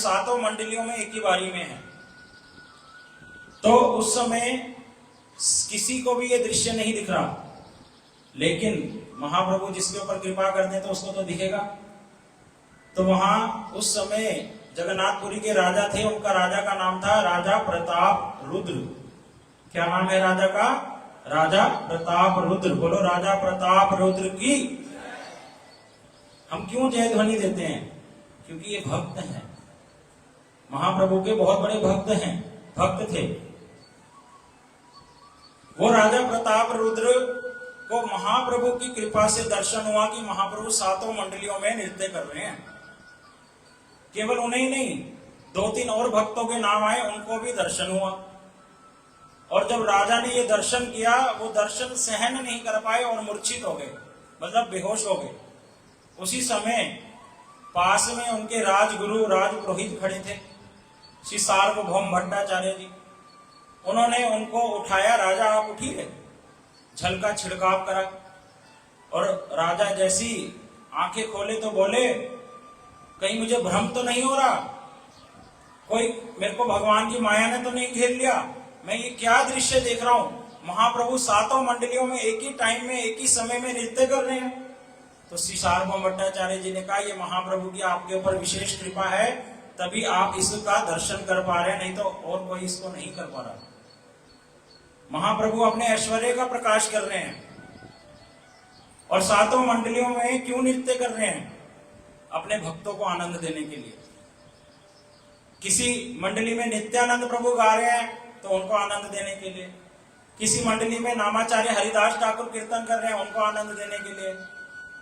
सातों मंडलियों में एक ही बारी में है। तो उस समय किसी को भी ये दृश्य नहीं दिख रहा, लेकिन महाप्रभु जिसके ऊपर कृपा करते हैं तो उसको तो दिखेगा। तो वहां उस समय जगन्नाथपुरी के राजा थे, उनका राजा का नाम था राजा प्रताप रुद्र। क्या नाम है राजा का? राजा प्रताप रुद्र। बोलो राजा प्रताप रुद्र की। हम क्यों जय ध्वनि देते हैं? क्योंकि ये भक्त हैं, महाप्रभु के बहुत बड़े भक्त हैं, भक्त थे। वो राजा प्रताप रुद्र को महाप्रभु की कृपा से दर्शन हुआ कि महाप्रभु सातों मंडलियों में नृत्य कर रहे हैं। केवल उन्हें ही नहीं, 2-3 और भक्तों के नाम आए, उनको भी दर्शन हुआ। और जब राजा ने ये दर्शन किया, वो दर्शन सहन नहीं कर पाए और मूर्छित हो गए, मतलब बेहोश हो गए। उसी समय पास में उनके राजगुरु राजपुरोहित खड़े थे, श्री सार्वभौम भट्टाचार्य जी। उन्होंने उनको उठाया, राजा आप उठिए, जल का छिड़काव करा। और राजा जैसी आंखें खोले तो बोले, कहीं मुझे भ्रम तो नहीं हो रहा, कोई मेरे को भगवान की माया ने तो नहीं घेर लिया? मैं ये क्या दृश्य देख रहा हूं? महाप्रभु सातों मंडलियों में एक ही टाइम में एक ही समय में नृत्य कर रहे हैं। तो श्री सार्वभौम भट्टाचार्य जी ने कहा, ये महाप्रभु की आपके ऊपर विशेष कृपा है, तभी आप इसका दर्शन कर पा रहे हैं, नहीं तो और कोई इसको नहीं कर पा रहा। महाप्रभु अपने ऐश्वर्य का प्रकाश कर रहे हैं। और सातों मंडलियों में क्यों नृत्य कर रहे हैं? अपने भक्तों को आनंद देने के लिए। किसी मंडली में नित्यानंद प्रभु गा रहे हैं तो उनको आनंद देने के लिए, किसी मंडली में नामाचार्य हरिदास ठाकुर कीर्तन कर रहे हैं, उनको आनंद देने के लिए,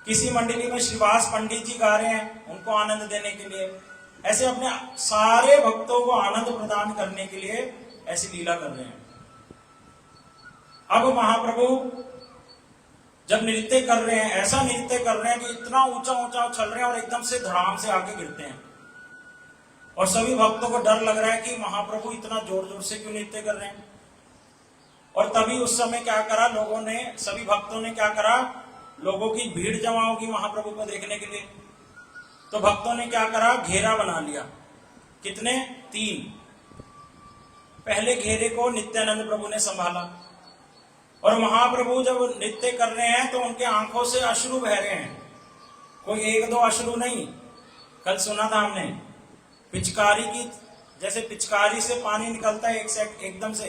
किसी मंडली में श्रीवास पंडित जी गा रहे हैं, उनको आनंद देने के लिए। ऐसे अपने सारे भक्तों को आनंद प्रदान करने के लिए ऐसी लीला कर रहे हैं। अब महाप्रभु जब नृत्य कर रहे हैं, ऐसा नृत्य कर रहे हैं कि इतना ऊंचा ऊंचा उछल रहे हैं और एकदम से धड़ाम से आके गिरते हैं। और सभी भक्तों को डर लग रहा है कि महाप्रभु इतना जोर जोर से क्यों नृत्य कर रहे हैं। और तभी उस समय क्या करा लोगों ने, सभी भक्तों ने क्या करा, लोगों की भीड़ जमा होगी महाप्रभु को देखने के लिए। तो भक्तों ने क्या करा, घेरा बना लिया। कितने? 3। पहले घेरे को नित्यानंद प्रभु ने संभाला। और महाप्रभु जब नृत्य कर रहे हैं तो उनके आंखों से अश्रु बह रहे हैं, कोई 1-2 अश्रु नहीं। कल सुना था हमने, पिचकारी की, जैसे पिचकारी से पानी निकलता है एकदम से,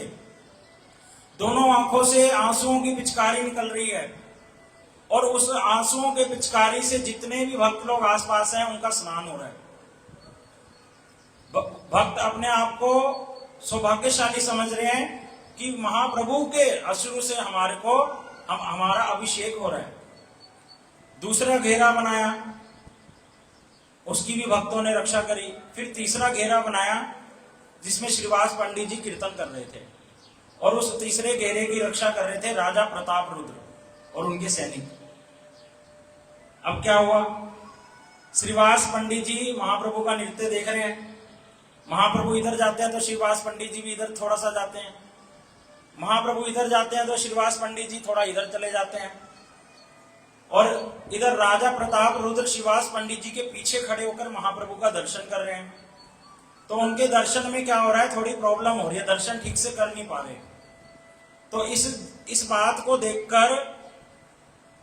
दोनों आंखों से आंसुओं की पिचकारी निकल रही है। और उस आंसुओं के पिचकारी से जितने भी भक्त लोग आसपास हैं उनका स्नान हो रहा है। भक्त अपने आप को सौभाग्यशाली समझ रहे हैं कि महाप्रभु के अश्रु से हमारा अभिषेक हो रहा है। दूसरा घेरा बनाया, उसकी भी भक्तों ने रक्षा करी। फिर तीसरा घेरा बनाया जिसमें श्रीवास पंडित जी कीर्तन कर रहे थे, और उस तीसरे घेरे की रक्षा कर रहे थे राजा प्रताप रुद्र और उनके सैनिक। अब क्या हुआ, श्रीवास पंडित जी महाप्रभु का नृत्य देख रहे हैं। महाप्रभु इधर जाते हैं तो श्रीवास पंडित जी भी इधर थोड़ा सा जाते हैं, महाप्रभु इधर जाते हैं तो श्रीवास पंडित जी थोड़ा इधर चले जाते हैं। और इधर राजा प्रताप रुद्र श्रीवास पंडित जी के पीछे खड़े होकर महाप्रभु का दर्शन कर रहे हैं। तो उनके दर्शन में क्या हो रहा है, थोड़ी प्रॉब्लम हो रही है, दर्शन ठीक से कर नहीं पा रहे। तो इस बात को देखकर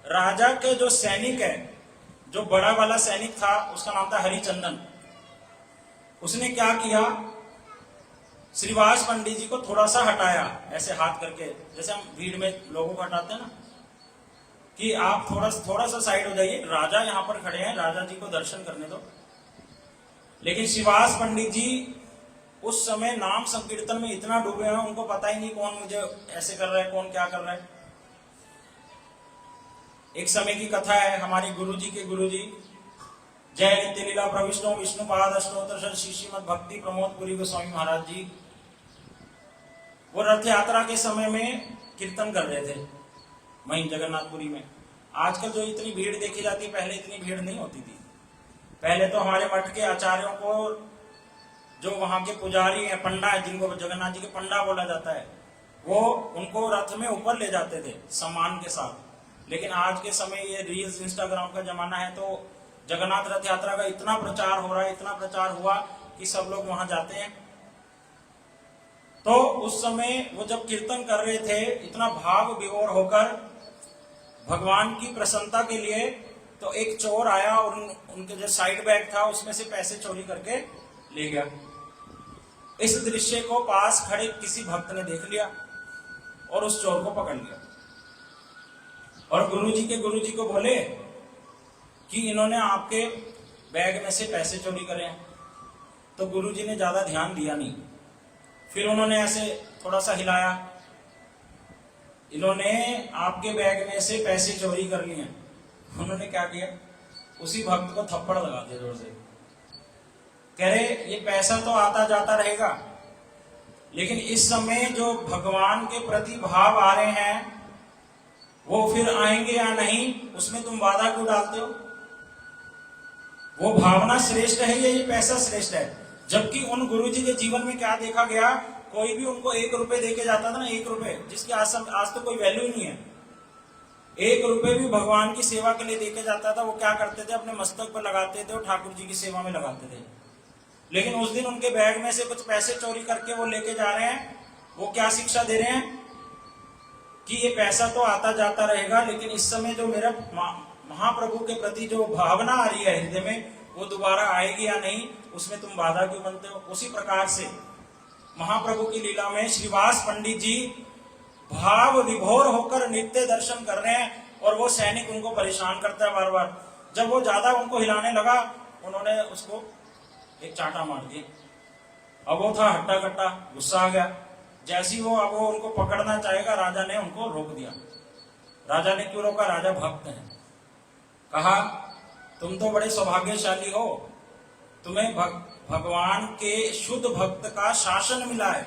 राजा के जो सैनिक है, जो बड़ा वाला सैनिक था, उसका नाम था हरिचंदन, उसने क्या किया, श्रीवास पंडित जी को थोड़ा सा हटाया, ऐसे हाथ करके, जैसे हम भीड़ में लोगों को हटाते हैं ना, कि आप थोड़ा सा साइड हो जाइए, राजा यहाँ पर खड़े हैं, राजा जी को दर्शन करने दो। लेकिन श्रीवास पंडित जी उस समय नाम संकीर्तन में इतना डूबे हैं, उनको पता ही नहीं कौन मुझे ऐसे कर रहा है, कौन क्या कर रहा है। एक समय की कथा है, हमारी गुरुजी के गुरुजी जय नित्य लीला प्रविष्णु विष्णुपाद अष्टोत्तर श्री श्रीमद भक्ति प्रमोद पुरी गोस्वामी महाराज जी, वो रथ यात्रा के समय में कीर्तन कर रहे थे वहीं जगन्नाथपुरी में। आजकल जो इतनी भीड़ देखी जाती, पहले इतनी भीड़ नहीं होती थी। पहले तो हमारे मठ के आचार्यों को, जो वहां के पुजारी हैं, पंडा है, जिनको जगन्नाथ जी के पंडा बोला जाता है, वो उनको रथ में ऊपर ले जाते थे सम्मान के साथ। लेकिन आज के समय ये रील्स इंस्टाग्राम का जमाना है, तो जगन्नाथ रथ यात्रा का इतना प्रचार हो रहा है, इतना प्रचार हुआ कि सब लोग वहां जाते हैं। तो उस समय वो जब कीर्तन कर रहे थे, इतना भाव विभोर होकर भगवान की प्रसन्नता के लिए, तो एक चोर आया और उनके जो साइड बैग था उसमें से पैसे चोरी करके ले गया। इस दृश्य को पास खड़े किसी भक्त ने देख लिया और उस चोर को पकड़ लिया और गुरुजी को बोले कि इन्होंने आपके बैग में से पैसे चोरी करे हैं। तो गुरुजी ने ज्यादा ध्यान दिया नहीं, फिर उन्होंने ऐसे थोड़ा सा हिलाया, इन्होंने आपके बैग में से पैसे चोरी कर लिए। उन्होंने क्या किया, उसी भक्त को थप्पड़ लगा दिया जोर से। कह रहे ये पैसा तो आता जाता रहेगा, लेकिन इस समय जो भगवान के प्रति भाव आ रहे हैं वो फिर आएंगे या नहीं, उसमें तुम बाधा क्यों डालते हो? वो भावना श्रेष्ठ है या ये पैसा श्रेष्ठ है? जबकि उन गुरुजी के जीवन में क्या देखा गया, कोई भी उनको 1 रुपए देके जाता था ना, 1 रुपए, जिसकी आज तो कोई वैल्यू ही नहीं है, 1 रुपए भी भगवान की सेवा के लिए देके जाता था, वो क्या करते थे, अपने मस्तक पर लगाते थे और ठाकुर जी की सेवा में लगाते थे। लेकिन उस दिन उनके बैग में से कुछ पैसे चोरी करके वो लेके जा रहे हैं। वो क्या शिक्षा दे रहे हैं कि ये पैसा तो आता जाता रहेगा, लेकिन इस समय जो मेरा महाप्रभु के प्रति जो भावना आ रही है हृदय में, वो दोबारा आएगी या नहीं, उसमें तुम बाधा क्यों बनते हो? उसी प्रकार से महाप्रभु की लीला में श्रीवास पंडित जी भाव विभोर होकर नित्य दर्शन कर रहे हैं और वो सैनिक उनको परेशान करता है बार बार। जब वो ज्यादा उनको हिलाने लगा, उन्होंने उसको एक चाटा मार दिया। अब वो था हट्टा कट्टा, गुस्सा आ गया। जैसी वो अब वो उनको पकड़ना चाहेगा, राजा ने उनको रोक दिया। राजा ने क्यों रोका? राजा भक्त है। कहा तुम तो बड़े सौभाग्यशाली हो, तुम्हें भगवान के शुद्ध भक्त का शासन मिला है।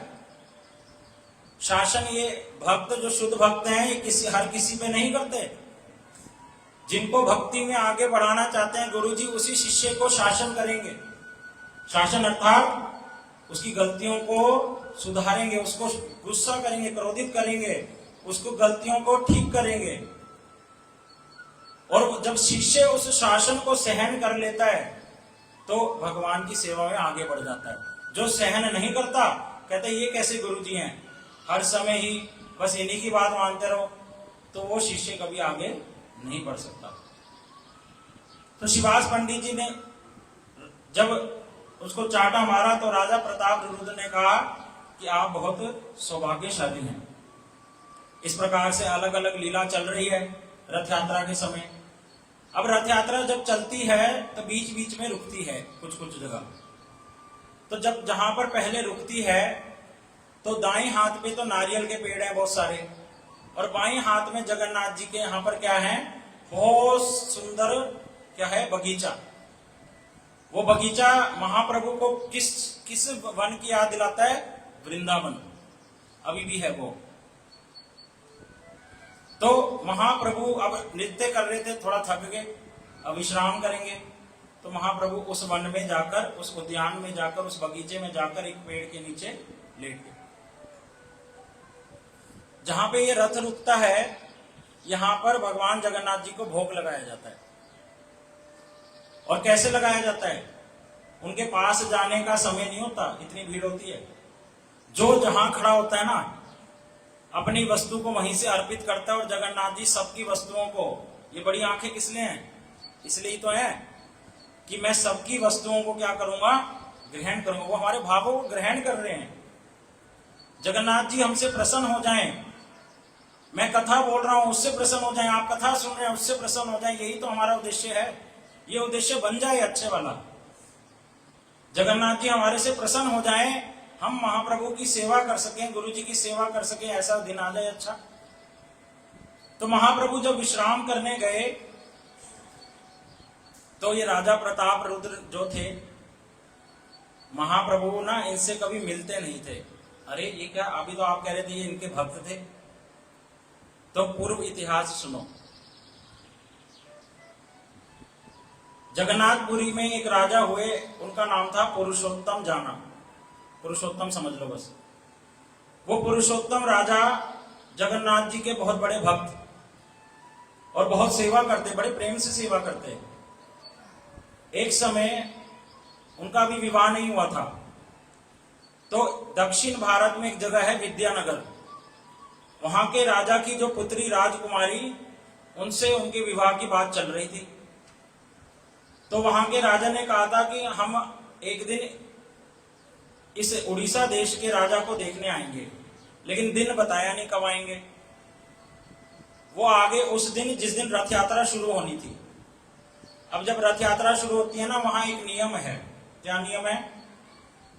शासन ये भक्त जो शुद्ध भक्त हैं, ये हर किसी पे नहीं करते। जिनको भक्ति में आगे बढ़ाना चाहते हैं गुरुजी, उसी शिष्य को शासन करेंगे। शासन अर्थात उसकी गलतियों को सुधारेंगे, उसको गुस्सा करेंगे, क्रोधित करेंगे, उसको गलतियों को ठीक करेंगे। और जब शिष्य उस शासन को सहन कर लेता है तो भगवान की सेवा में आगे बढ़ जाता है। जो सहन नहीं करता, कहते ये कैसे गुरुजी हैं, हर समय ही बस इन्हीं की बात मानते रहो, तो वो शिष्य कभी आगे नहीं बढ़ सकता। तो श्रीवास पंडित जी ने जब उसको चाटा मारा तो राजा प्रताप रुद्र ने कहा कि आप बहुत सौभाग्यशाली हैं। इस प्रकार से अलग अलग लीला चल रही है रथ यात्रा के समय। अब रथ यात्रा जब चलती है तो बीच बीच में रुकती है कुछ कुछ जगह। तो जब जहां पर पहले रुकती है तो दाएं हाथ पे तो नारियल के पेड़ हैं बहुत सारे, और बाएं हाथ में जगन्नाथ जी के यहाँ पर क्या है, बहुत सुंदर क्या है, बगीचा। वो बगीचा महाप्रभु को किस वन की याद दिलाता है? वृंदावन। अभी भी है वो। तो महाप्रभु अब नृत्य कर रहे थे, थोड़ा थक गए, अब विश्राम करेंगे। तो महाप्रभु उस वन में जाकर, उस उद्यान में जाकर, उस बगीचे में जाकर एक पेड़ के नीचे लेट गए। जहां पे ये रथ रुकता है, यहां पर भगवान जगन्नाथ जी को भोग लगाया जाता है। और कैसे लगाया जाता है? उनके पास जाने का समय नहीं होता, इतनी भीड़ होती है। जो जहां खड़ा होता है ना, अपनी वस्तु को वहीं से अर्पित करता है। और जगन्नाथ जी सबकी वस्तुओं को, ये बड़ी आंखें किस लिए हैं? इसलिए तो है कि मैं सबकी वस्तुओं को क्या करूंगा, ग्रहण करूंगा। वो हमारे भावों को ग्रहण कर रहे हैं। जगन्नाथ जी हमसे प्रसन्न हो जाएं, मैं कथा बोल रहा हूं उससे प्रसन्न हो जाएं, आप कथा सुन रहे हैं उससे प्रसन्न हो जाएं, यही तो हमारा उद्देश्य है। ये उद्देश्य बन जाए अच्छे वाला, जगन्नाथ जी हमारे से प्रसन्न हो जाएं, हम महाप्रभु की सेवा कर सकें, गुरु जी की सेवा कर सकें, ऐसा दिन आ जाए अच्छा। तो महाप्रभु जब विश्राम करने गए तो ये राजा प्रताप रुद्र जो थे, महाप्रभु ना इनसे कभी मिलते नहीं थे। अरे ये क्या, अभी तो आप कह रहे थे ये इनके भक्त थे। तो पूर्व इतिहास सुनो। जगन्नाथपुरी में एक राजा हुए, उनका नाम था पुरुषोत्तम जाना। पुरुषोत्तम समझ लो बस। वो पुरुषोत्तम राजा जगन्नाथ जी के बहुत बड़े भक्त और बहुत सेवा करते, बड़े प्रेम से सेवा करते। एक समय उनका भी विवाह नहीं हुआ था। तो दक्षिण भारत में एक जगह है विद्यानगर, वहां के राजा की जो पुत्री राजकुमारी, उनसे उनके विवाह की बात चल रही थी। तो वहां के राजा ने कहा था कि हम एक दिन इस उड़ीसा देश के राजा को देखने आएंगे, लेकिन दिन बताया नहीं कब आएंगे। वो आगे उस दिन जिस दिन रथ यात्रा शुरू होनी थी। अब जब रथ यात्रा शुरू होती है ना, वहां एक नियम है। क्या नियम है?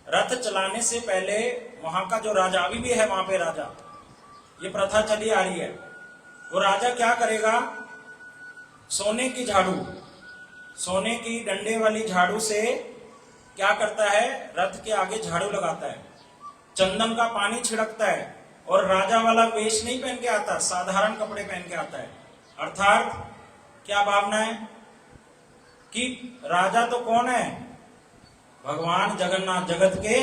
रथ चलाने से पहले वहां का जो राजा, अभी भी है वहां पे राजा, ये प्रथा चली आ रही है, वो राजा क्या करेगा, सोने की झाड़ू, सोने की डंडे वाली झाड़ू से क्या करता है, रथ के आगे झाड़ू लगाता है, चंदन का पानी छिड़कता है, और राजा वाला वेश नहीं पहन के आता, साधारण कपड़े पहन के आता है। अर्थात क्या भावना है कि राजा तो कौन है, भगवान जगन्नाथ, जगत के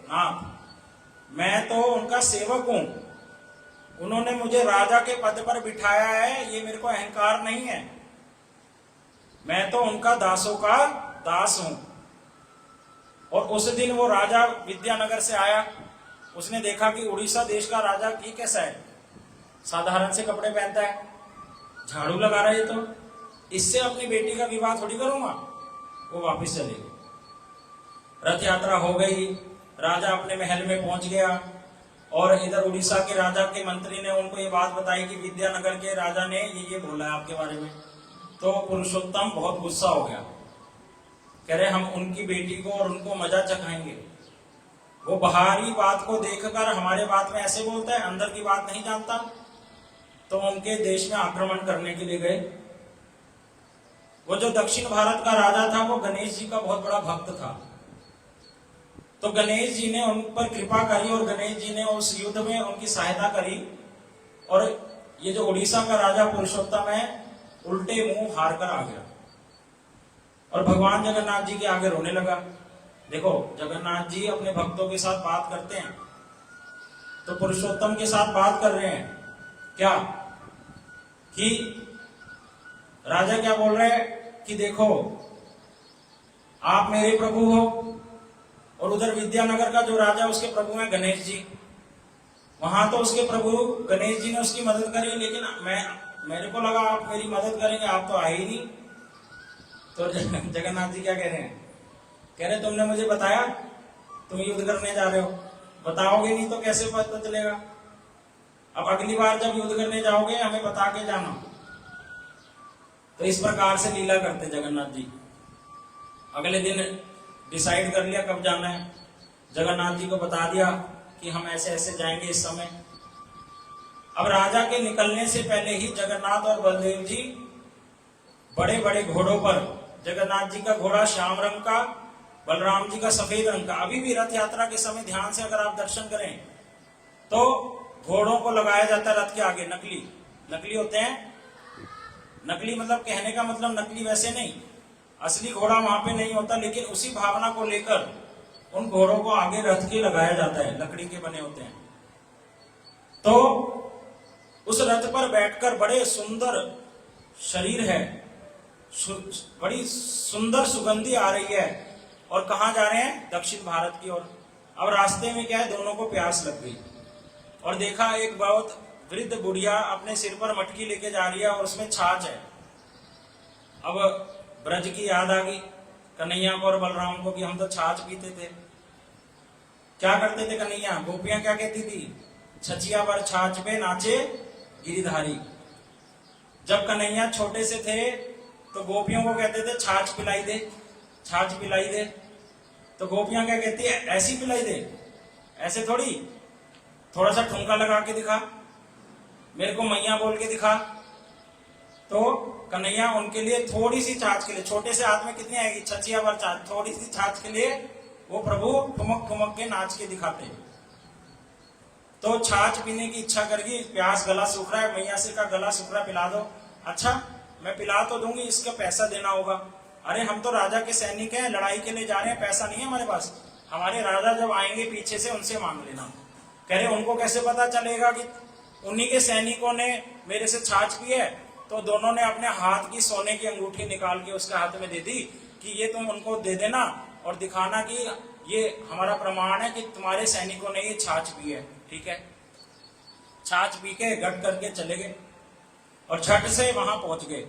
नाथ, मैं तो उनका सेवक हूं, उन्होंने मुझे राजा के पद पर बिठाया है, ये मेरे को अहंकार नहीं है, मैं तो उनका दासों का दास हूं। और उस दिन वो राजा विद्यानगर से आया, उसने देखा कि उड़ीसा देश का राजा ये कैसा है, साधारण से कपड़े पहनता है, झाड़ू लगा रहा है, तो इससे अपनी बेटी का विवाह थोड़ी करूंगा। वो वापस चले गए। रथ यात्रा हो गई, राजा अपने महल में पहुंच गया, और इधर उड़ीसा के राजा के मंत्री ने उनको ये बात बताई कि विद्यानगर के राजा ने ये बोला है आपके बारे में। तो पुरुषोत्तम बहुत गुस्सा हो गया, कह रहे हम उनकी बेटी को और उनको मजा चखाएंगे। वो बाहरी बात को देखकर हमारे बात में ऐसे बोलता है, अंदर की बात नहीं जानता। तो उनके देश में आक्रमण करने के लिए गए। वो जो दक्षिण भारत का राजा था, वो गणेश जी का बहुत बड़ा भक्त था। तो गणेश जी ने उन पर कृपा करी, और गणेश जी ने उस युद्ध में उनकी सहायता करी, और ये जो उड़ीसा का राजा पुरुषोत्तम है, उल्टे मुंह हार कर आ गया, और भगवान जगन्नाथ जी के आगे रोने लगा। देखो, जगन्नाथ जी अपने भक्तों के साथ बात करते हैं, तो पुरुषोत्तम के साथ बात कर रहे हैं क्या, कि राजा क्या बोल रहे हैं कि देखो आप मेरे प्रभु हो, और उधर विद्यानगर का जो राजा, उसके प्रभु हैं गणेश जी। वहां तो उसके प्रभु गणेश जी ने उसकी मदद करी, लेकिन मेरे को लगा आप मेरी मदद करेंगे, आप तो आए ही नहीं। तो जगन्नाथ जी क्या कह रहे हैं, कह रहे तुमने मुझे बताया तुम युद्ध करने जा रहे हो, बताओगे नहीं तो कैसे पता चलेगा। अब अगली बार जब युद्ध करने जाओगे हमें बता के जाना। तो इस प्रकार से लीला करते जगन्नाथ जी। अगले दिन डिसाइड कर लिया कब जाना है, जगन्नाथ जी को बता दिया कि हम ऐसे ऐसे जाएंगे इस समय। अब राजा के निकलने से पहले ही जगन्नाथ और बलदेव जी बड़े बड़े घोड़ों पर, जगन्नाथ जी का घोड़ा श्याम रंग का, बलराम जी का सफेद रंग का। अभी भी रथ यात्रा के समय ध्यान से अगर आप दर्शन करें तो घोड़ों को लगाया जाता है रथ के आगे, नकली होते हैं। नकली मतलब, कहने का मतलब नकली वैसे नहीं, असली घोड़ा वहां पे नहीं होता, लेकिन उसी भावना को लेकर उन घोड़ों को आगे रथ के लगाया जाता है, लकड़ी के बने होते हैं। तो उस रथ पर बैठकर, बड़े सुंदर शरीर है, बड़ी सुंदर सुगंधी आ रही है, और कहां जा रहे हैं, दक्षिण भारत की ओर। अब रास्ते में क्या है, दोनों को प्यास लग गई, और देखा एक बहुत वृद्ध बुढ़िया अपने सिर पर मटकी लेके जा रही है, और उसमें छाछ है। अब ब्रज की याद आ गई कन्हैया को और बलराम को कि हम तो छाछ पीते थे। क्या करते थे कन्हैया, गोपियां क्या कहती थी, छचिया पर छाछ पे नाचे गिरिधारी। जब कन्हैया छोटे से थे तो गोपियों को कहते थे छाछ पिलाई दे, छाछ पिलाई दे। तो गोपियां क्या कहती है, ऐसी पिलाई दे, ऐसे थोड़ी, थोड़ा सा ठुमका लगा के दिखा, मेरे को मैया बोल के दिखा। तो कन्हैया उनके लिए थोड़ी सी छाछ के लिए, छोटे से हाथ में कितनी आएगी, छचिया भर छाछ, थोड़ी सी छाछ के लिए वो प्रभु ठुमक ठुमक के नाच के दिखाते। तो छाछ पीने की इच्छा करगी, प्यास, गला सूख रहा है, मैया से का गला सूख रहा, पिला दो। अच्छा मैं पिला तो दूंगी, इसका पैसा देना होगा। अरे हम तो राजा के सैनिक हैं, लड़ाई के लिए जा रहे हैं, पैसा नहीं है हमारे पास। हमारे राजा जब आएंगे पीछे से, उनसे मांग लेना। कह रहे उनको कैसे पता चलेगा कि उन्हीं के सैनिकों ने मेरे से छाछ पी है। तो दोनों ने अपने हाथ की सोने की अंगूठी निकाल के उसके हाथ में दे दी कि ये तुम उनको दे देना, और दिखाना कि ये हमारा प्रमाण है कि तुम्हारे सैनिकों ने ये छाछ पी है। ठीक है, छाछ पी के गट करके चले गए और झट से वहां पहुंच गए।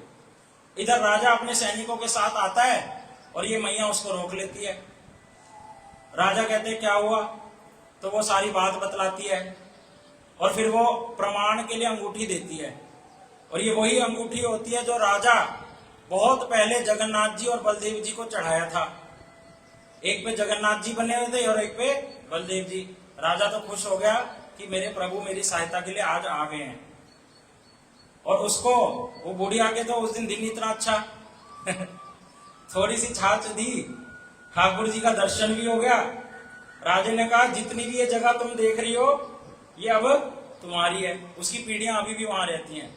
इधर राजा अपने सैनिकों के साथ आता है और ये मैया उसको रोक लेती है। राजा कहते क्या हुआ, तो वो सारी बात बतलाती है और फिर वो प्रमाण के लिए अंगूठी देती है। और ये वही अंगूठी होती है जो राजा बहुत पहले जगन्नाथ जी और बलदेव जी को चढ़ाया था। एक पे जगन्नाथ जी बने हुए थे और एक पे बलदेव जी। राजा तो खुश हो गया कि मेरे प्रभु मेरी सहायता के लिए आज आ गए हैं। और उसको वो बुढ़िया के तो उस दिन इतना अच्छा थोड़ी सी छाछ दी, ठाकुर जी का दर्शन भी हो गया। राजा ने कहा जितनी भी ये जगह तुम देख रही हो ये अब तुम्हारी है। उसकी पीढ़ियां अभी भी वहां रहती हैं।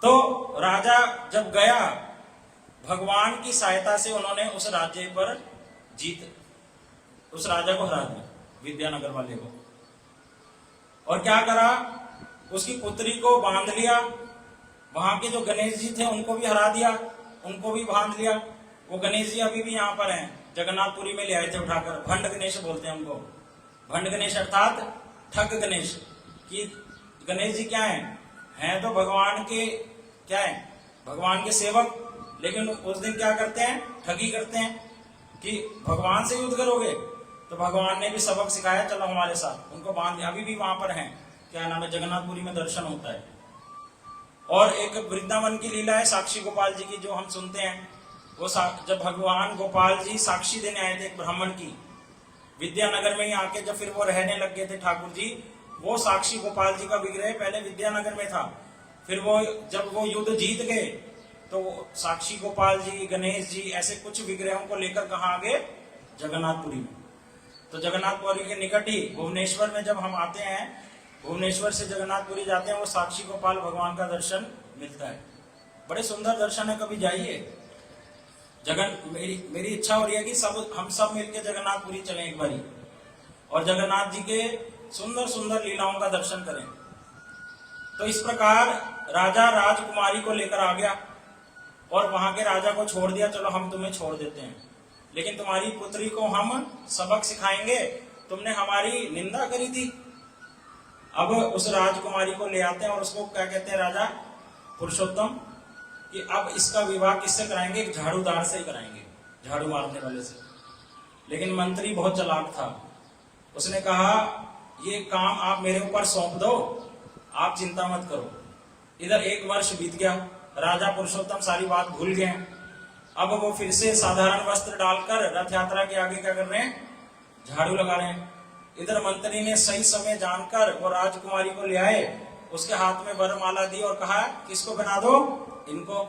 तो राजा जब गया, भगवान की सहायता से उन्होंने उस राज्य पर उस राजा को हरा दिया, विद्यानगर वाले को। और क्या करा, उसकी पुत्री को बांध लिया। वहां के जो गणेश जी थे उनको भी हरा दिया, उनको भी बांध लिया। वो गणेश जी अभी भी यहाँ पर हैं, जगन्नाथपुरी में ले आए थे उठाकर। भंड गणेश बोलते हैं उनको। भंड गणेश अर्थात ठग गणेश। कि गणेश जी क्या हैं तो भगवान के क्या है, भगवान के सेवक, लेकिन उस दिन क्या करते हैं, ठगी करते हैं कि भगवान से युद्ध करोगे। तो भगवान ने भी सबक सिखाया, चलो हमारे साथ। उनको बांध, अभी भी वहां पर हैं, क्या नाम है, जगन्नाथपुरी में दर्शन होता है। और एक वृंदावन की लीला है साक्षी गोपाल जी की, जो हम सुनते हैं। वो जब भगवान गोपाल जी साक्षी देने आए थे एक ब्राह्मण की, विद्यानगर में ही आके जब फिर वो रहने लग गए थे ठाकुर जी, वो साक्षी गोपाल जी का विग्रह पहले विद्यानगर में था। फिर वो जब वो युद्ध जीत गए तो साक्षी गोपाल जी, गणेश जी, ऐसे कुछ विग्रहों को लेकर कहाँ आ गए, जगन्नाथपुरी में। तो जगन्नाथपुरी के निकट ही भुवनेश्वर में जब हम आते हैं, भुवनेश्वर से जगन्नाथपुरी जाते हैं, वो साक्षी गोपाल भगवान का दर्शन मिलता है। बड़े सुंदर दर्शन है, कभी जाइए। मेरी इच्छा हो रही है कि हम सब मिलकर जगन्नाथपुरी चलें एक बारी और जगन्नाथ जी के सुंदर सुंदर लीलाओं का दर्शन करें। तो इस प्रकार राजा राजकुमारी को लेकर आ गया और वहां के राजा को छोड़ दिया, चलो हम तुम्हें छोड़ देते हैं, लेकिन तुम्हारी पुत्री को हम सबक सिखाएंगे, तुमने हमारी निंदा करी थी। अब उस राजकुमारी को ले आते हैं और उसको क्या कहते हैं, राजा पुरुषोत्तम, कि अब इसका विवाह किससे कराएंगे, झाड़ूदार से ही कराएंगे, झाड़ू मारने वाले से। लेकिन मंत्री बहुत चालाक था, उसने कहा ये काम आप मेरे ऊपर सौंप दो, आप चिंता मत करो। इधर 1 वर्ष बीत गया, राजा पुरुषोत्तम सारी बात भूल गए। अब वो फिर से साधारण वस्त्र डालकर रथ यात्रा के आगे क्या कर रहे हैं, झाड़ू लगा रहे हैं। इधर मंत्री ने सही समय जानकर वो राजकुमारी को ले आए, उसके हाथ में वरमाला दी और कहा किसको बना दो, इनको।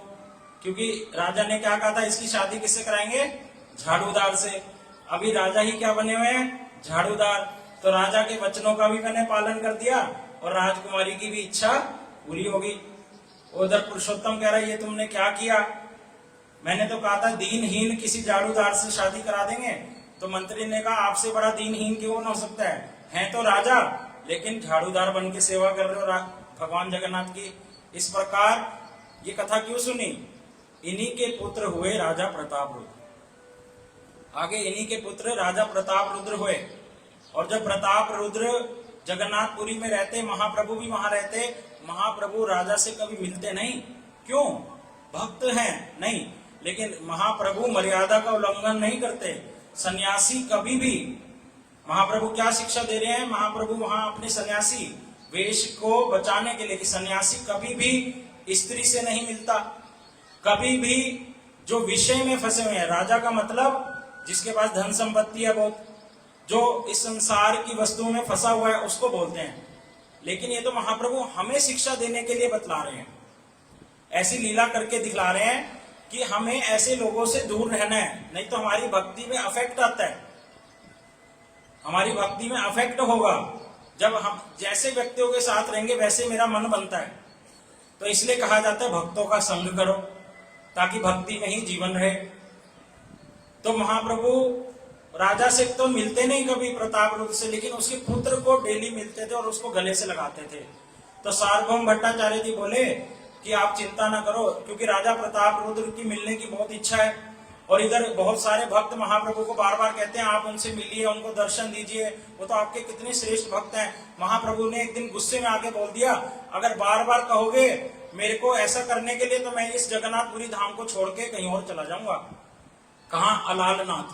क्योंकि राजा ने क्या कहा था, इसकी शादी किससे कराएंगे, झाड़ूदार से। अभी राजा ही क्या बने हुए हैं, झाड़ूदार। तो राजा के वचनों का भी मैंने पालन कर दिया और राजकुमारी की भी इच्छा पूरी होगी। उधर पुरुषोत्तम कह रहा है ये तुमने क्या किया, मैंने तो कहा था दीनहीन किसी झाड़ूदार से शादी करा देंगे। तो मंत्री ने कहा आपसे बड़ा दीनहीन क्यों न हो सकता है तो राजा, लेकिन झाड़ूदार बन के सेवा कर रहे हो भगवान जगन्नाथ की। इस प्रकार ये कथा क्यों सुनी, इन्हीं के पुत्र हुए राजा प्रताप रुद्र। आगे इन्हीं के पुत्र राजा प्रताप रुद्र हुए। और जब प्रताप रुद्र जगन्नाथपुरी में रहते, महाप्रभु भी वहां रहते, महाप्रभु राजा से कभी मिलते नहीं। क्यों, भक्त हैं नहीं, लेकिन महाप्रभु मर्यादा का उल्लंघन नहीं करते। सन्यासी कभी भी, महाप्रभु क्या शिक्षा दे रहे हैं, महाप्रभु वहां अपने सन्यासी वेश को बचाने के लिए कि सन्यासी कभी भी स्त्री से नहीं मिलता, कभी भी जो विषय में फंसे हुए हैं, राजा का मतलब जिसके पास धन संपत्ति है बहुत, जो इस संसार की वस्तुओं में फंसा हुआ है उसको बोलते हैं। लेकिन ये तो महाप्रभु हमें शिक्षा देने के लिए बतला रहे हैं, ऐसी लीला करके दिखला रहे हैं कि हमें ऐसे लोगों से दूर रहना है, नहीं तो हमारी भक्ति में अफेक्ट आता है। हमारी भक्ति में अफेक्ट होगा जब हम जैसे व्यक्तियों के साथ रहेंगे वैसे मेरा मन बनता है। तो इसलिए कहा जाता है भक्तों का संग करो, ताकि भक्ति में ही जीवन रहे। तो महाप्रभु राजा से तो मिलते नहीं कभी प्रताप रुद्र से, लेकिन उसके पुत्र को डेली मिलते थे और उसको गले से लगाते थे। तो सार्वभौम भट्टाचार्य जी बोले कि आप चिंता ना करो, क्योंकि राजा प्रताप रुद्र की मिलने की बहुत इच्छा है और इधर बहुत सारे भक्त महाप्रभु को बार बार कहते हैं आप उनसे मिलिए, उनको दर्शन दीजिए, वो तो आपके कितने श्रेष्ठ भक्त हैं। महाप्रभु ने एक दिन गुस्से में आके बोल दिया, अगर बार बार कहोगे मेरे को ऐसा करने के लिए तो मैं इस जगन्नाथपुरी धाम को छोड़ के कहीं और चला जाऊंगा। कहां? अलालनाथ।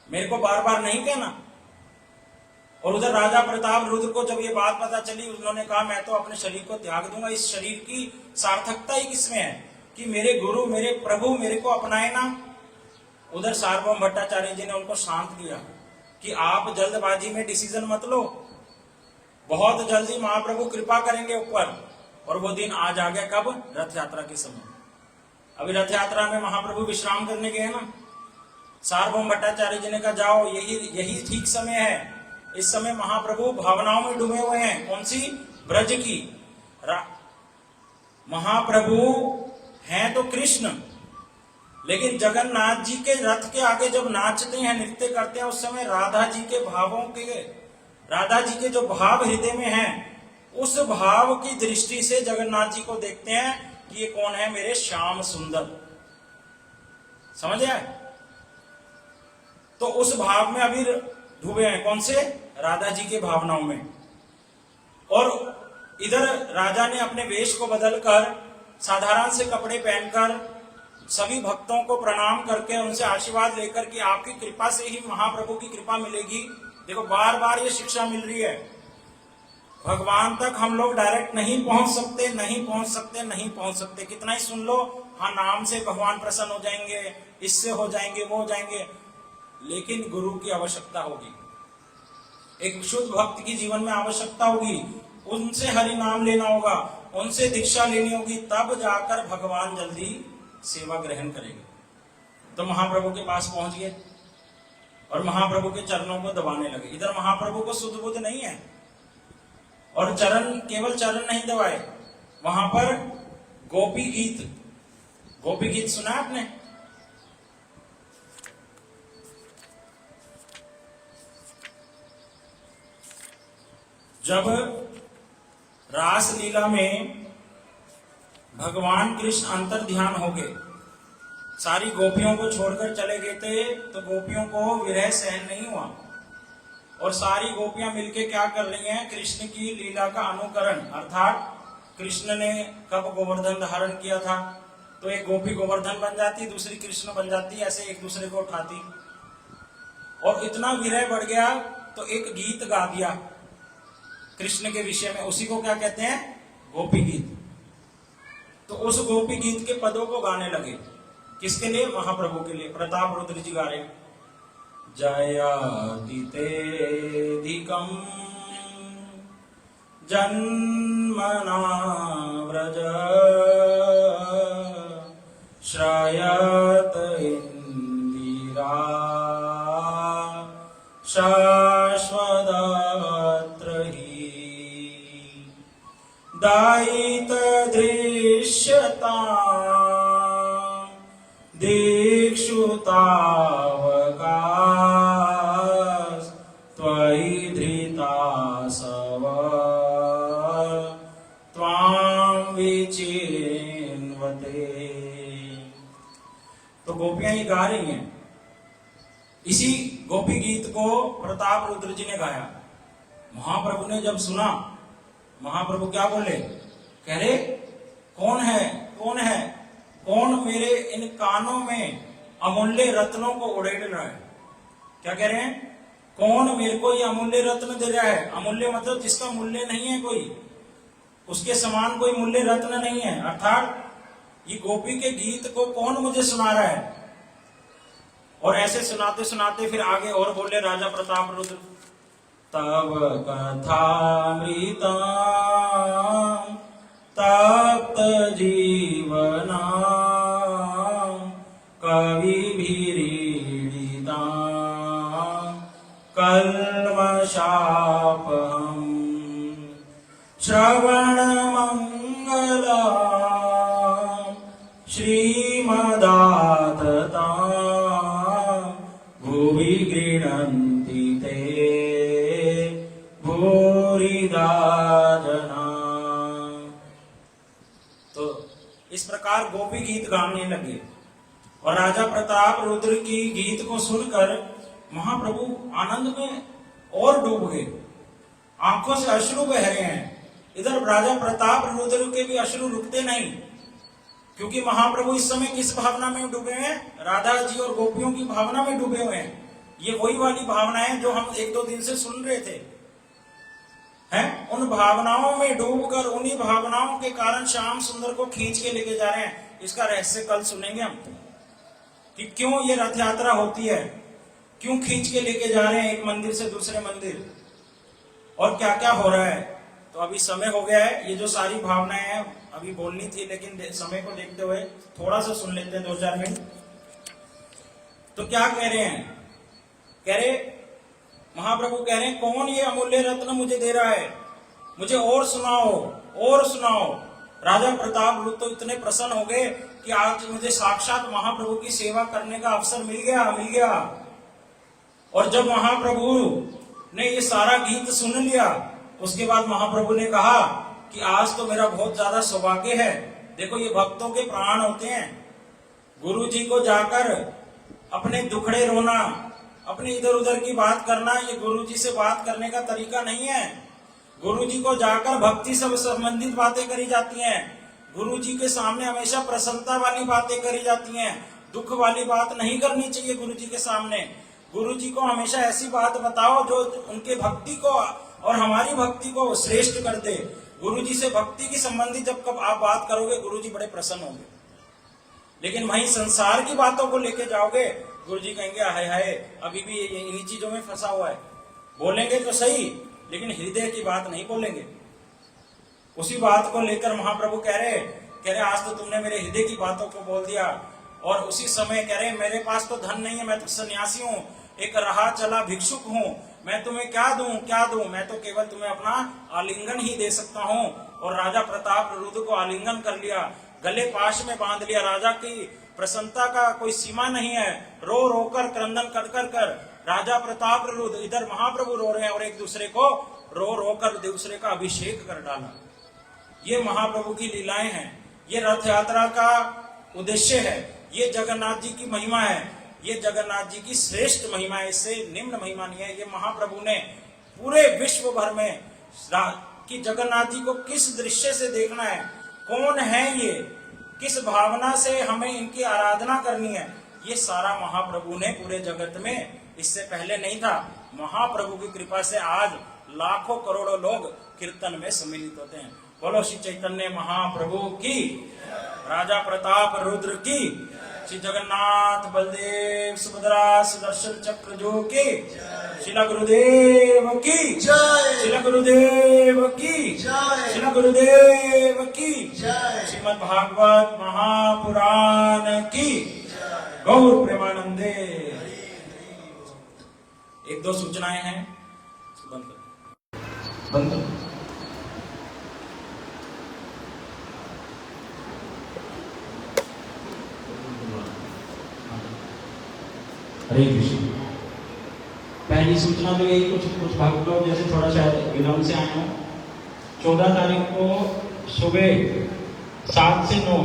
मेरे को बार बार नहीं कहना। और उधर राजा प्रताप रुद्र को जब ये बात पता चली, उन्होंने कहा मैं तो अपने शरीर को त्याग दूंगा। इस शरीर की सार्थकता ही किसमें है कि मेरे गुरु मेरे प्रभु मेरे को अपनाए ना। उधर सार्वभौम भट्टाचार्य जी ने उनको शांत किया कि आप जल्दबाजी में डिसीजन मत लो, बहुत जल्दी महाप्रभु कृपा करेंगे ऊपर। और वो दिन आज आ गया, कब? रथ यात्रा के समय। अभी रथ यात्रा में महाप्रभु विश्राम करने गए ना। सार्वभौम भट्टाचार्य जी ने कहा जाओ, यही ठीक समय है। इस समय महाप्रभु भावनाओं में डूबे हुए हैं। कौन सी? ब्रज की। महाप्रभु हैं तो कृष्ण, लेकिन जगन्नाथ जी के रथ के आगे जब नाचते हैं, नृत्य करते हैं, उस समय राधा जी के राधा जी के जो भाव हृदय में हैं, उस भाव की दृष्टि से जगन्नाथ जी को देखते हैं कि ये कौन है? मेरे श्याम सुंदर। समझ आए? तो उस भाव में अभी डूबे हैं। कौन से? राधा जी के भावनाओं में। और इधर राजा ने अपने वेश को बदलकर साधारण से कपड़े पहनकर सभी भक्तों को प्रणाम करके उनसे आशीर्वाद लेकर कि आपकी कृपा से ही महाप्रभु की कृपा मिलेगी। देखो बार बार ये शिक्षा मिल रही है, भगवान तक हम लोग डायरेक्ट नहीं पहुंच सकते, नहीं पहुंच सकते, नहीं पहुंच सकते। कितना ही सुन लो, हाँ नाम से भगवान प्रसन्न हो जाएंगे, इससे हो जाएंगे, वो हो जाएंगे, लेकिन गुरु की आवश्यकता होगी। एक शुद्ध भक्त की जीवन में आवश्यकता होगी, उनसे हरि नाम लेना होगा, उनसे दीक्षा लेनी होगी, तब जाकर भगवान जल्दी सेवा ग्रहण करेंगे। तो महाप्रभु के पास पहुंच गए और महाप्रभु के चरणों को दबाने लगे। इधर महाप्रभु को सुध बुध नहीं है, और चरण केवल चरण नहीं दबाए, वहां पर गोपी गीत सुना आपने? जब रास लीला में भगवान कृष्ण अंतर ध्यान हो गए, सारी गोपियों को छोड़कर चले गए थे, तो गोपियों को विरह सहन नहीं हुआ और सारी गोपियां मिलके क्या कर रही हैं? कृष्ण की लीला का अनुकरण। अर्थात कृष्ण ने कब गोवर्धन धारण किया था, तो एक गोपी गोवर्धन बन जाती, दूसरी कृष्ण बन जाती, ऐसे एक दूसरे को उठाती। और इतना विरह बढ़ गया तो एक गीत गा दिया कृष्ण के विषय में। उसी को क्या कहते हैं? गोपी गीत। तो उस गोपी गीत के पदों को गाने लगे। किसके लिए? महाप्रभु के लिए। प्रताप रुद्र जी गा रहे, जयातितेधिकम् जन्मना व्रज श्रायत इंदिरा शाश्वतत्र हि दायित दृश्यता दीक्षुतावकाश त्वयि धृतासव त्वां विचिन्वते। तो गोपियां ये गा रही हैं। इसी गोपी गीत को प्रताप रुद्र जी ने गाया। महाप्रभु ने जब सुना, महाप्रभु क्या बोले? कह रहे कौन है, कौन है, कौन मेरे इन कानों में अमूल्य रत्नों को उड़ेल रहा है? क्या कह रहे हैं? कौन मेरे को ये अमूल्य रत्न दे रहा है? अमूल्य मतलब जिसका मूल्य नहीं है कोई, उसके समान कोई मूल्य रत्न नहीं है। अर्थात ये गोपी के गीत को कौन मुझे सुना रहा है? और ऐसे सुनाते सुनाते फिर आगे और बोले राजा प्रताप रुद्र, तब कथामृता तप्त जीवना कविभिरीडिता कल्मषापहम् श्रवण मंगला श्रीमदातता भुवि गृह्णन्ति ते भूरिदा जना। तो इस प्रकार गोपी गीत गाने लगे। और राजा प्रताप रुद्र की गीत को सुनकर महाप्रभु आनंद में और डूब गए, आंखों से अश्रु बह रहे हैं। इधर राजा प्रताप रुद्र के भी अश्रु रुकते नहीं, क्योंकि महाप्रभु इस समय किस भावना में डूबे हैं? राधा जी और गोपियों की भावना में डूबे हुए हैं। ये वही वाली भावनाएं जो हम एक दो दिन से सुन रहे थे, हैं? उन भावनाओं में डूबकर उन्हीं भावनाओं के कारण श्याम सुंदर को खींच के लेके जा रहे हैं। इसका रहस्य कल सुनेंगे हम, कि क्यों ये रथ यात्रा होती है, क्यों खींच के लेके जा रहे हैं एक मंदिर से दूसरे मंदिर, और क्या क्या हो रहा है। तो अभी समय हो गया है, ये जो सारी भावनाएं हैं अभी बोलनी थी, लेकिन समय को देखते हुए थोड़ा सा सुन लेते हैं, 2-4 मिनट। तो क्या कह रहे हैं? कह रहे महाप्रभु कह रहे हैं, कौन ये अमूल्य रत्न मुझे दे रहा है, मुझे और सुनाओ, और सुनाओ। राजा प्रताप रुद्र तो इतने प्रसन्न हो गए कि आज मुझे साक्षात महाप्रभु की सेवा करने का अवसर मिल गया। और जब महाप्रभु ने ये सारा गीत सुन लिया, उसके बाद महाप्रभु ने कहा कि आज तो मेरा बहुत ज्यादा सौभाग्य है। देखो, ये भक्तों के प्राण होते हैं। गुरु जी को जाकर अपने दुखड़े रोना, अपने इधर उधर की बात करना, ये गुरु जी से बात करने का तरीका नहीं है। गुरु जी को जाकर भक्ति से संबंधित बातें करी जाती हैं। गुरु जी के सामने हमेशा प्रसन्नता वाली बातें करी जाती हैं, दुख वाली बात नहीं करनी चाहिए गुरु जी के सामने। गुरु जी को हमेशा ऐसी बात बताओ जो उनके भक्ति को और हमारी भक्ति को श्रेष्ठ कर दे। गुरु जी से भक्ति की संबंधी जब कब आप बात करोगे, गुरु जी बड़े प्रसन्न होंगे। लेकिन वहीं संसार की बातों को लेके जाओगे, गुरु जी कहेंगे हाय हाय, अभी भी इन्हीं चीजों में फंसा हुआ है। बोलेंगे तो सही, लेकिन हृदय की बात नहीं बोलेंगे। उसी बात को लेकर महाप्रभु कह रहे आज तो तुमने मेरे हृदय की बातों को बोल दिया। और उसी समय कह रहे, मेरे पास तो धन नहीं है, मैं तो सन्यासी हूँ, एक रहा चला भिक्षुक हूँ, मैं तुम्हें क्या दूं, मैं तो केवल तुम्हें अपना आलिंगन ही दे सकता हूँ। और राजा प्रताप रुद्र को आलिंगन कर लिया, गले पाश में बांध लिया। राजा की प्रसन्नता का कोई सीमा नहीं है, रो रो कर क्रंदन कर राजा प्रताप रुद्र, इधर महाप्रभु रो रहे हैं और एक दूसरे को रो रो कर दूसरे का अभिषेक कर डाला। ये महाप्रभु की लीलाएं हैं, ये रथ यात्रा का उद्देश्य है, ये जगन्नाथ जी की महिमा है, ये जगन्नाथ जी की श्रेष्ठ महिमा है, इससे निम्न महिमा नहीं है। ये महाप्रभु ने पूरे विश्व भर में कि जगन्नाथ जी को किस दृश्य से देखना है, कौन है ये, किस भावना से हमें इनकी आराधना करनी है, ये सारा महाप्रभु ने पूरे जगत में, इससे पहले नहीं था। महाप्रभु की कृपा से आज लाखों करोड़ों लोग कीर्तन में सम्मिलित होते हैं। बोलो श्री चैतन्य महाप्रभु की, राजा प्रताप रुद्र की, श्री जगन्नाथ बलदेव सुभद्रा सुदर्शन चक्र जो की, श्रील गुरुदेव की, श्रील गुरुदेव की, श्रील गुरुदेव की, श्रीमद् भागवत महापुराण की, गौर प्रेमानंदे। 1-2 सूचनाएं हैं, बंद कर। हरे कृष्ण। पहली सूचना तो यही, कुछ भक्त लोग जैसे थोड़ा शायद विलंब से आए हो। 14 तारीख को सुबह 7 से 9